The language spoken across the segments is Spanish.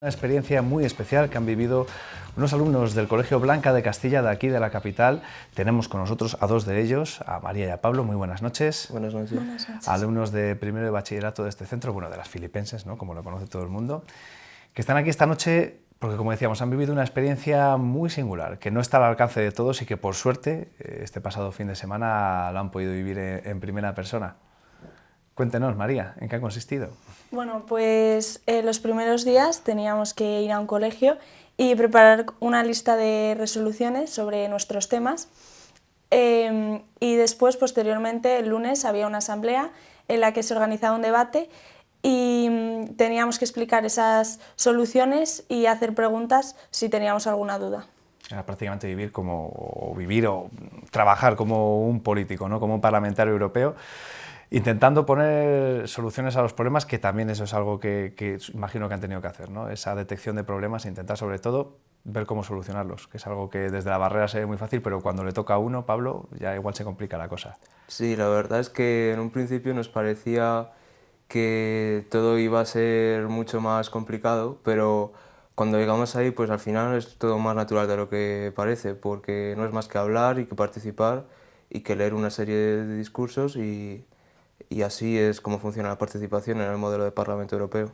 Una experiencia muy especial que han vivido unos alumnos del Colegio Blanca de Castilla, de aquí de la capital. Tenemos con nosotros a dos de ellos, a María y a Pablo. Muy buenas noches. Buenas noches. Buenas noches. Alumnos de primero de bachillerato de este centro, bueno, de las filipenses, ¿no?, como lo conoce todo el mundo, que están aquí esta noche porque, como decíamos, han vivido una experiencia muy singular, que no está al alcance de todos y que, por suerte, este pasado fin de semana lo han podido vivir en primera persona. Cuéntenos, María, ¿en qué ha consistido? Bueno, pues los primeros días teníamos que ir a un colegio y preparar una lista de resoluciones sobre nuestros temas. Y después, posteriormente, el lunes había una asamblea en la que se organizaba un debate y teníamos que explicar esas soluciones y hacer preguntas si teníamos alguna duda. Era prácticamente vivir o trabajar como un político, ¿no?, como un parlamentario europeo, intentando poner soluciones a los problemas, que también eso es algo que imagino que han tenido que hacer, ¿no? Esa detección de problemas e intentar, sobre todo, ver cómo solucionarlos, que es algo que desde la barrera se ve muy fácil, pero cuando le toca a uno, Pablo, ya igual se complica la cosa. Sí, la verdad es que en un principio nos parecía que todo iba a ser mucho más complicado, pero cuando llegamos ahí, pues al final es todo más natural de lo que parece, porque no es más que hablar y que participar y que leer una serie de discursos y así es como funciona la participación en el modelo de Parlamento Europeo.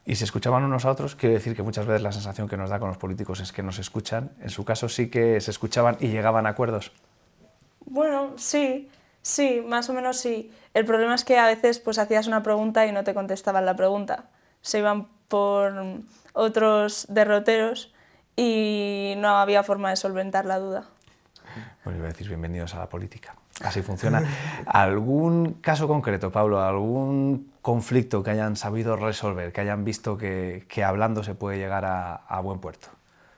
Y se escuchaban unos a otros, quiere decir que muchas veces la sensación que nos da con los políticos es que nos escuchan. En su caso sí que se escuchaban y llegaban a acuerdos. Bueno, sí, más o menos sí. El problema es que a veces pues hacías una pregunta y no te contestaban la pregunta. Se iban por otros derroteros y no había forma de solventar la duda. Bueno, iba a decir bienvenidos a la política. Así funciona. ¿Algún caso concreto, Pablo, algún conflicto que hayan sabido resolver, que hayan visto que hablando se puede llegar a buen puerto?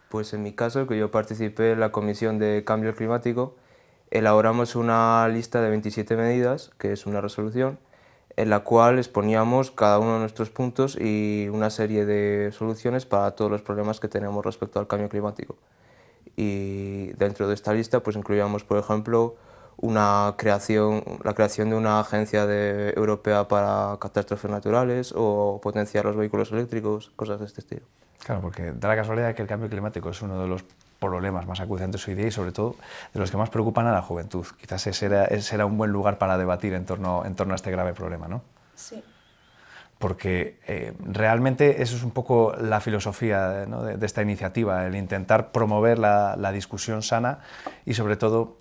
Pues en mi caso, que yo participé en la Comisión de Cambio Climático, elaboramos una lista de 27 medidas, que es una resolución, en la cual exponíamos cada uno de nuestros puntos y una serie de soluciones para todos los problemas que tenemos respecto al cambio climático. Y dentro de esta lista pues incluíamos, por ejemplo, la creación de una agencia europea para catástrofes naturales o potenciar los vehículos eléctricos, cosas de este estilo. Claro, porque da la casualidad que el cambio climático es uno de los problemas más acuciantes hoy día y, sobre todo, de los que más preocupan a la juventud. Quizás ese era un buen lugar para debatir en torno a este grave problema, ¿no? Sí. Porque realmente eso es un poco la filosofía, ¿no?, de esta iniciativa, el intentar promover la discusión sana y, sobre todo,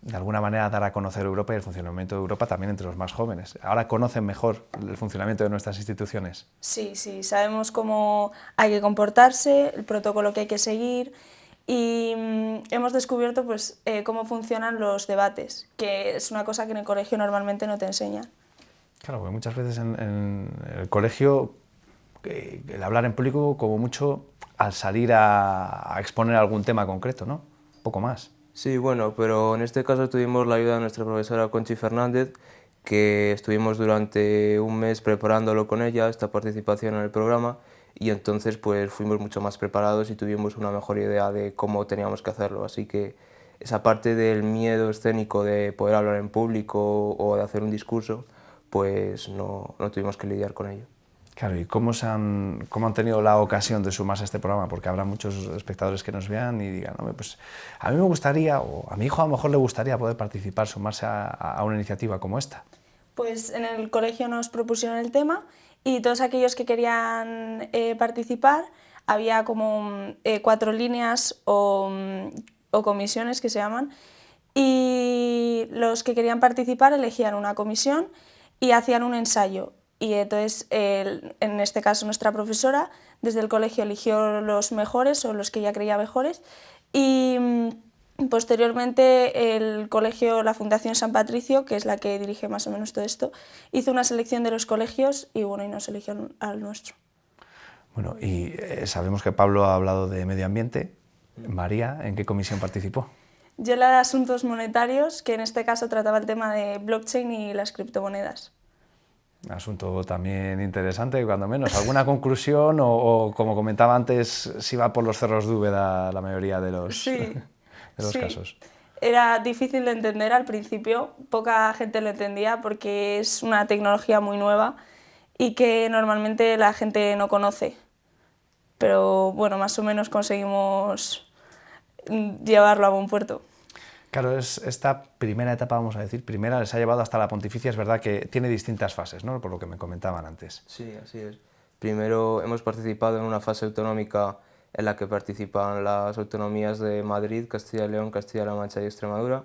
de alguna manera dar a conocer Europa y el funcionamiento de Europa también entre los más jóvenes. Ahora conocen mejor el funcionamiento de nuestras instituciones. Sí, sabemos cómo hay que comportarse, el protocolo que hay que seguir y hemos descubierto pues, cómo funcionan los debates, que es una cosa que en el colegio normalmente no te enseñan. Claro, porque muchas veces en el colegio el hablar en público, como mucho, al salir a exponer algún tema concreto, ¿no? Poco más. Sí, bueno, pero en este caso tuvimos la ayuda de nuestra profesora Conchi Fernández, que estuvimos durante un mes preparándolo con ella, esta participación en el programa, y entonces pues fuimos mucho más preparados y tuvimos una mejor idea de cómo teníamos que hacerlo. Así que esa parte del miedo escénico de poder hablar en público o de hacer un discurso, pues no tuvimos que lidiar con ello. Claro, ¿y cómo han tenido la ocasión de sumarse a este programa? Porque habrá muchos espectadores que nos vean y digan, "Hombre, pues a mí me gustaría, o a mi hijo a lo mejor le gustaría poder participar, sumarse a una iniciativa como esta". Pues en el colegio nos propusieron el tema y todos aquellos que querían participar, había como 4 líneas o comisiones que se llaman, y los que querían participar elegían una comisión y hacían un ensayo. Y entonces, en este caso, nuestra profesora desde el colegio eligió los mejores o los que ella creía mejores y posteriormente el colegio, la Fundación San Patricio, que es la que dirige más o menos todo esto, hizo una selección de los colegios y bueno, y nos eligió al nuestro. Bueno, y sabemos que Pablo ha hablado de medio ambiente. María, ¿en qué comisión participó? Yo la de Asuntos Monetarios, que en este caso trataba el tema de blockchain y las criptomonedas. Asunto también interesante, cuando menos. ¿Alguna conclusión o como comentaba antes, si va por los cerros de Úbeda la mayoría de los, Sí, de los casos? Era difícil de entender al principio, poca gente lo entendía porque es una tecnología muy nueva y que normalmente la gente no conoce. pero bueno, más o menos conseguimos llevarlo a buen puerto. Claro, esta primera etapa, vamos a decir, primera les ha llevado hasta la pontificia, es verdad que tiene distintas fases, ¿no? Por lo que me comentaban antes. Sí, así es. Primero hemos participado en una fase autonómica en la que participan las autonomías de Madrid, Castilla y León, Castilla-La Mancha y Extremadura,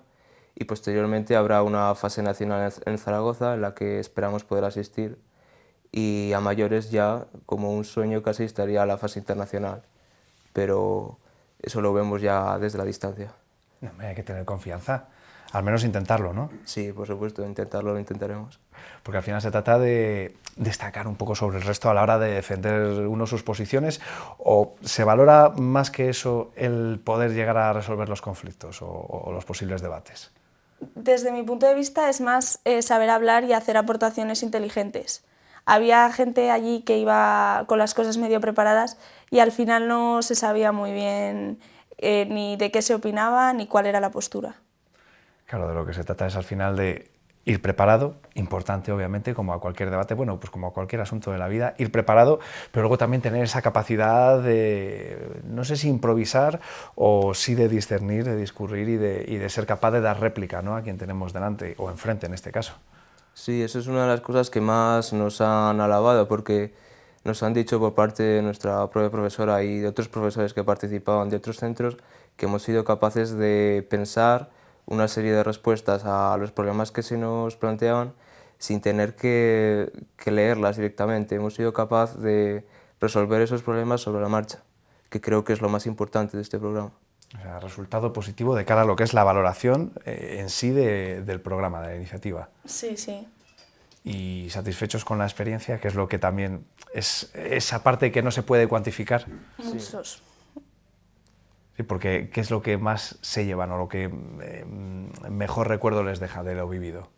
y posteriormente habrá una fase nacional en Zaragoza en la que esperamos poder asistir, y a mayores ya, como un sueño casi, estaría la fase internacional, pero eso lo vemos ya desde la distancia. No, hombre, hay que tener confianza, al menos intentarlo, ¿no? Sí, por supuesto, intentarlo lo intentaremos. Porque al final se trata de destacar un poco sobre el resto a la hora de defender uno sus posiciones, o se valora más que eso el poder llegar a resolver los conflictos o los posibles debates. Desde mi punto de vista es más saber hablar y hacer aportaciones inteligentes. Había gente allí que iba con las cosas medio preparadas y al final no se sabía muy bien ni de qué se opinaba ni cuál era la postura. Claro, de lo que se trata es al final de ir preparado, importante obviamente, como a cualquier debate, bueno, pues como a cualquier asunto de la vida, ir preparado, pero luego también tener esa capacidad de, no sé si improvisar o sí de discernir, de discurrir y de ser capaz de dar réplica, ¿no?, a quien tenemos delante o enfrente en este caso. Sí, eso es una de las cosas que más nos han alabado, porque nos han dicho por parte de nuestra propia profesora y de otros profesores que participaban de otros centros que hemos sido capaces de pensar una serie de respuestas a los problemas que se nos planteaban sin tener que leerlas directamente. Hemos sido capaces de resolver esos problemas sobre la marcha, que creo que es lo más importante de este programa. O sea, resultado positivo de cara a lo que es la valoración en sí del programa, de la iniciativa. Sí, sí. Y satisfechos con la experiencia, que es lo que también es esa parte que no se puede cuantificar. Muchos. Sí, porque ¿qué es lo que más se llevan o lo que mejor recuerdo les deja de lo vivido?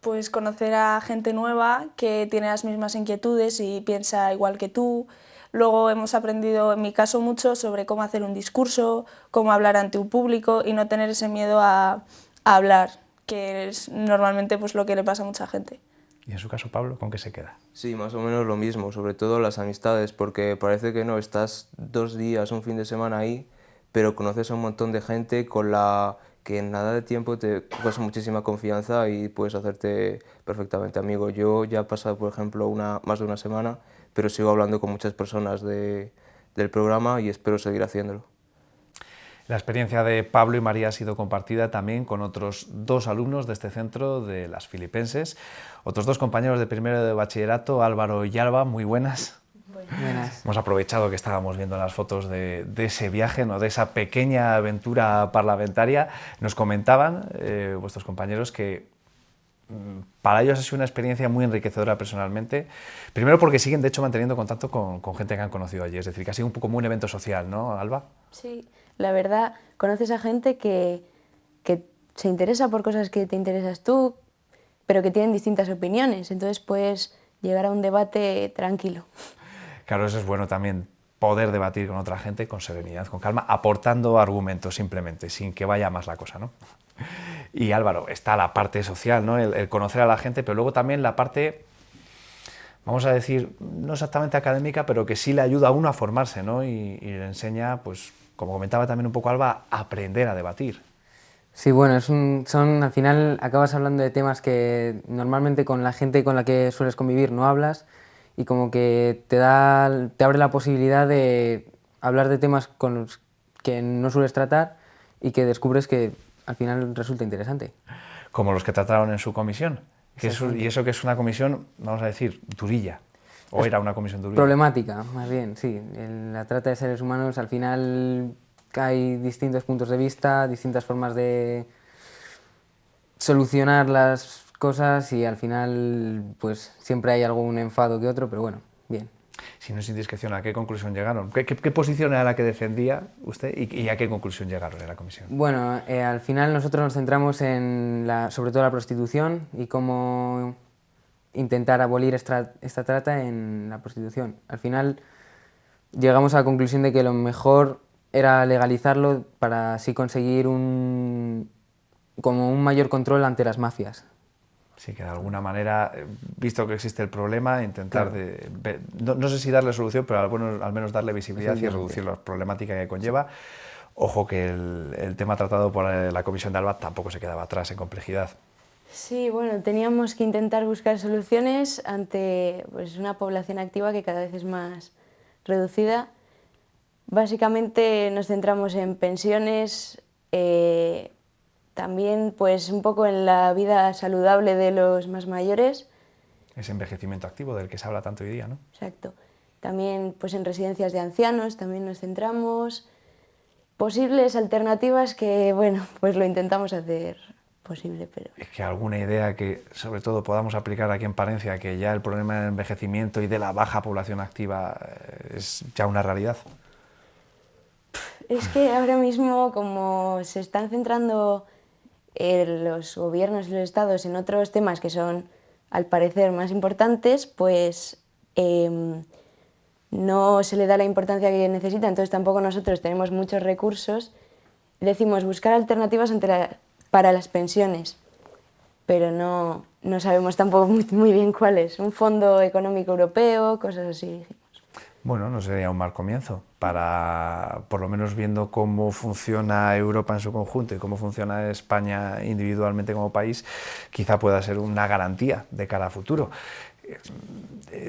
Pues conocer a gente nueva que tiene las mismas inquietudes y piensa igual que tú. Luego hemos aprendido, en mi caso, mucho sobre cómo hacer un discurso, cómo hablar ante un público y no tener ese miedo a hablar, que es normalmente pues, lo que le pasa a mucha gente. Y en su caso, Pablo, ¿con qué se queda? Sí, más o menos lo mismo, sobre todo las amistades, porque parece que no, estás 2 días, un fin de semana ahí, pero conoces a un montón de gente con la que en nada de tiempo te coges muchísima confianza y puedes hacerte perfectamente amigo. Yo ya he pasado, por ejemplo, más de una semana, pero sigo hablando con muchas personas del programa y espero seguir haciéndolo. La experiencia de Pablo y María ha sido compartida también con otros 2 alumnos de este centro, de las Filipenses, otros 2 compañeros de primero de bachillerato, Álvaro y Alba, muy buenas. Buenas. Hemos aprovechado que estábamos viendo las fotos de ese viaje, ¿no?, de esa pequeña aventura parlamentaria. Nos comentaban vuestros compañeros que para ellos ha sido una experiencia muy enriquecedora personalmente, primero porque siguen de hecho manteniendo contacto con gente que han conocido allí, es decir, que ha sido un poco como un evento social, ¿no, Alba? Sí, la verdad, conoces a gente que se interesa por cosas que te interesas tú, pero que tienen distintas opiniones, entonces puedes llegar a un debate tranquilo. Claro, eso es bueno también, poder debatir con otra gente con serenidad, con calma, aportando argumentos simplemente, sin que vaya más la cosa, ¿no? Y Álvaro, está la parte social, ¿no?, el conocer a la gente, pero luego también la parte, vamos a decir, no exactamente académica, pero que sí le ayuda a uno a formarse, ¿no?, y le enseña, pues, como comentaba también un poco Alba, a aprender a debatir. Sí, bueno, al final acabas hablando de temas que normalmente con la gente con la que sueles convivir no hablas, y como que te abre la posibilidad de hablar de temas con los que no sueles tratar y que descubres que al final resulta interesante. Como los que trataron en su comisión. Y eso que es una comisión, vamos a decir, durilla. ¿O era una comisión durilla? Problemática, más bien, sí. En la trata de seres humanos al final hay distintos puntos de vista, distintas formas de solucionar las cosas y al final pues siempre hay algún enfado que otro, pero bueno, bien. Si no es indiscreción, ¿a qué conclusión llegaron? ¿Qué posición era la que defendía usted y a qué conclusión llegaron en la comisión? Bueno, al final nosotros nos centramos en sobre todo la prostitución y cómo intentar abolir esta trata en la prostitución. Al final llegamos a la conclusión de que lo mejor era legalizarlo para así conseguir como un mayor control ante las mafias. Así que de alguna manera, visto que existe el problema, intentar no sé si darle solución, pero al menos darle visibilidad y reducir la problemática que conlleva. Ojo que el tema tratado por la Comisión de Alba tampoco se quedaba atrás en complejidad. Sí, bueno, teníamos que intentar buscar soluciones ante pues, una población activa que cada vez es más reducida. Básicamente nos centramos en pensiones, también pues un poco en la vida saludable de los más mayores. Ese envejecimiento activo del que se habla tanto hoy día, ¿no? Exacto. También pues en residencias de ancianos también nos centramos. Posibles alternativas que, bueno, pues lo intentamos hacer posible, pero... Es que alguna idea que sobre todo podamos aplicar aquí en Palencia, que ya el problema del envejecimiento y de la baja población activa es ya una realidad. Es que ahora mismo, como se están centrando los gobiernos y los estados en otros temas que son, al parecer, más importantes, pues no se le da la importancia que necesita, entonces tampoco nosotros tenemos muchos recursos. Decimos buscar alternativas para las pensiones, pero no sabemos tampoco muy bien cuáles. Un fondo económico europeo, cosas así, dijimos. Bueno, no sería un mal comienzo para, por lo menos viendo cómo funciona Europa en su conjunto y cómo funciona España individualmente como país, quizá pueda ser una garantía de cara a futuro.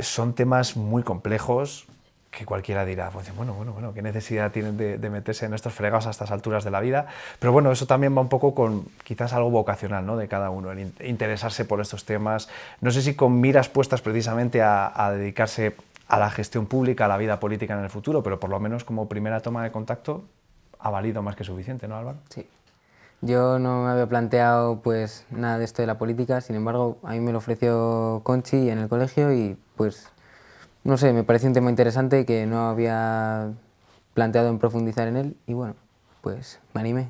Son temas muy complejos que cualquiera dirá, pues, bueno, ¿qué necesidad tienen de meterse en estos fregados a estas alturas de la vida? Pero bueno, eso también va un poco con quizás algo vocacional, ¿no?, de cada uno, el interesarse por estos temas. No sé si con miras puestas precisamente a dedicarse a la gestión pública, a la vida política en el futuro, pero por lo menos como primera toma de contacto ha valido más que suficiente, ¿no, Álvaro? Sí. Yo no me había planteado pues nada de esto de la política, sin embargo, a mí me lo ofreció Conchi en el colegio y pues, no sé, me pareció un tema interesante que no había planteado en profundizar en él y bueno, pues me animé.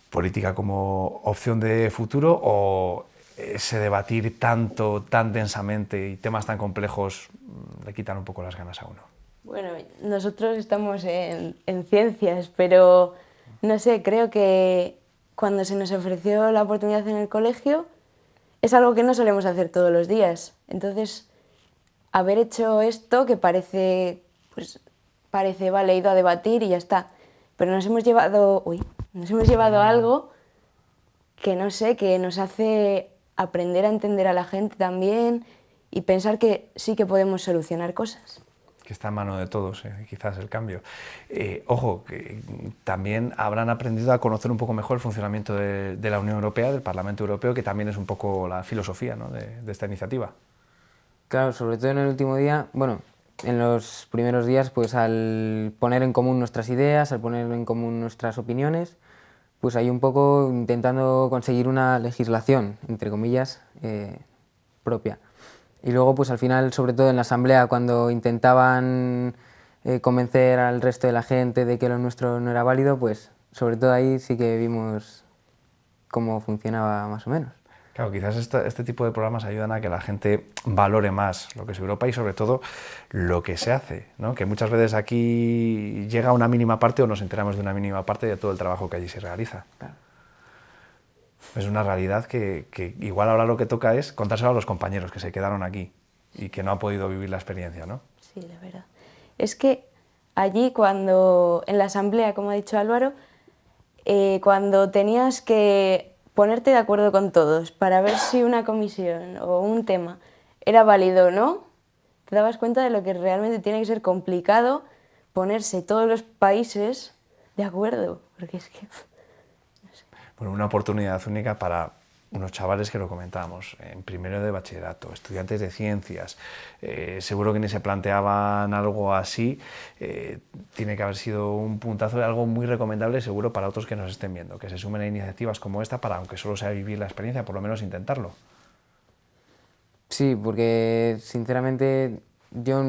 ¿Política como opción de futuro o ese debatir tanto, tan densamente y temas tan complejos le quitan un poco las ganas a uno? Bueno, nosotros estamos en ciencias, pero no sé, creo que cuando se nos ofreció la oportunidad en el colegio es algo que no solemos hacer todos los días. Entonces, haber hecho esto que parece, vale, he ido a debatir y ya está, pero nos hemos llevado algo que no sé, que nos hace aprender a entender a la gente también y pensar que sí que podemos solucionar cosas. Que está en mano de todos, quizás el cambio. Ojo, que también habrán aprendido a conocer un poco mejor el funcionamiento de la Unión Europea, del Parlamento Europeo, que también es un poco la filosofía, ¿no?, de esta iniciativa. Claro, sobre todo en el último día, bueno, en los primeros días, pues al poner en común nuestras ideas, al poner en común nuestras opiniones, pues ahí un poco intentando conseguir una legislación, entre comillas, propia. Y luego, pues al final, sobre todo en la asamblea, cuando intentaban convencer al resto de la gente de que lo nuestro no era válido, pues sobre todo ahí sí que vimos cómo funcionaba más o menos. Claro, quizás este tipo de programas ayudan a que la gente valore más lo que es Europa y sobre todo lo que se hace, ¿no? Que muchas veces aquí llega una mínima parte o nos enteramos de una mínima parte de todo el trabajo que allí se realiza. Claro. Es una realidad que igual ahora lo que toca es contárselo a los compañeros que se quedaron aquí y que no han podido vivir la experiencia, ¿no? Sí, la verdad. Es que allí cuando, en la asamblea, como ha dicho Álvaro, cuando tenías que ponerte de acuerdo con todos para ver si una comisión o un tema era válido o no, te dabas cuenta de lo que realmente tiene que ser complicado ponerse todos los países de acuerdo, porque es que... Bueno, una oportunidad única para unos chavales que lo comentábamos, en primero de bachillerato, estudiantes de ciencias, seguro que ni se planteaban algo así, tiene que haber sido un puntazo de algo muy recomendable seguro para otros que nos estén viendo, que se sumen a iniciativas como esta para, aunque solo sea vivir la experiencia, por lo menos intentarlo. Sí, porque sinceramente yo,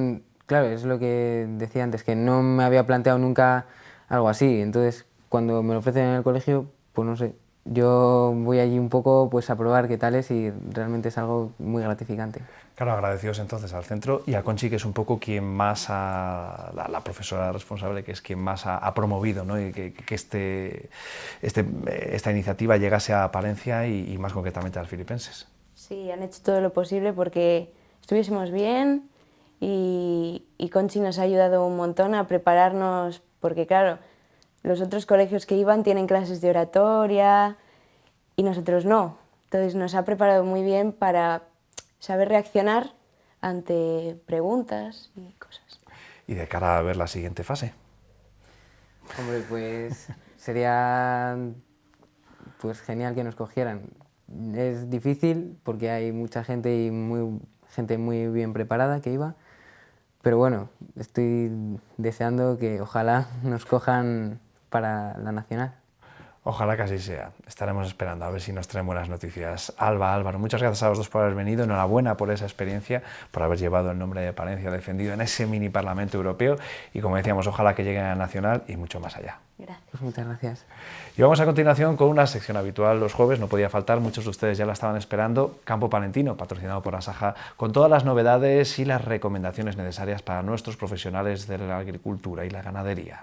claro, es lo que decía antes, que no me había planteado nunca algo así, entonces cuando me lo ofrecen en el colegio, pues no sé, yo voy allí un poco pues a probar qué tal es y realmente es algo muy gratificante. Claro, agradecidos entonces al centro y a Conchi, que es un poco quien más la profesora responsable, que es quien más ha promovido, ¿no? Y que esta iniciativa llegase a Palencia y más concretamente a los filipenses. Sí, han hecho todo lo posible porque estuviésemos bien y Conchi nos ha ayudado un montón a prepararnos, porque claro, los otros colegios que iban tienen clases de oratoria y nosotros no. Entonces nos ha preparado muy bien para saber reaccionar ante preguntas y cosas. Y de cara a ver la siguiente fase. Hombre, pues sería pues genial que nos cogieran. Es difícil porque hay mucha gente y gente muy bien preparada que iba, pero bueno, estoy deseando que ojalá nos cojan para la nacional. Ojalá que así sea. Estaremos esperando a ver si nos traen buenas noticias. Alba, Álvaro, muchas gracias a los dos por haber venido. Enhorabuena por esa experiencia, por haber llevado el nombre de Palencia defendido en ese mini Parlamento Europeo y, como decíamos, ojalá que lleguen a la nacional y mucho más allá. Gracias. Pues muchas gracias. Y vamos a continuación con una sección habitual los jueves, no podía faltar, muchos de ustedes ya la estaban esperando, Campo Palentino, patrocinado por Asaja, con todas las novedades y las recomendaciones necesarias para nuestros profesionales de la agricultura y la ganadería.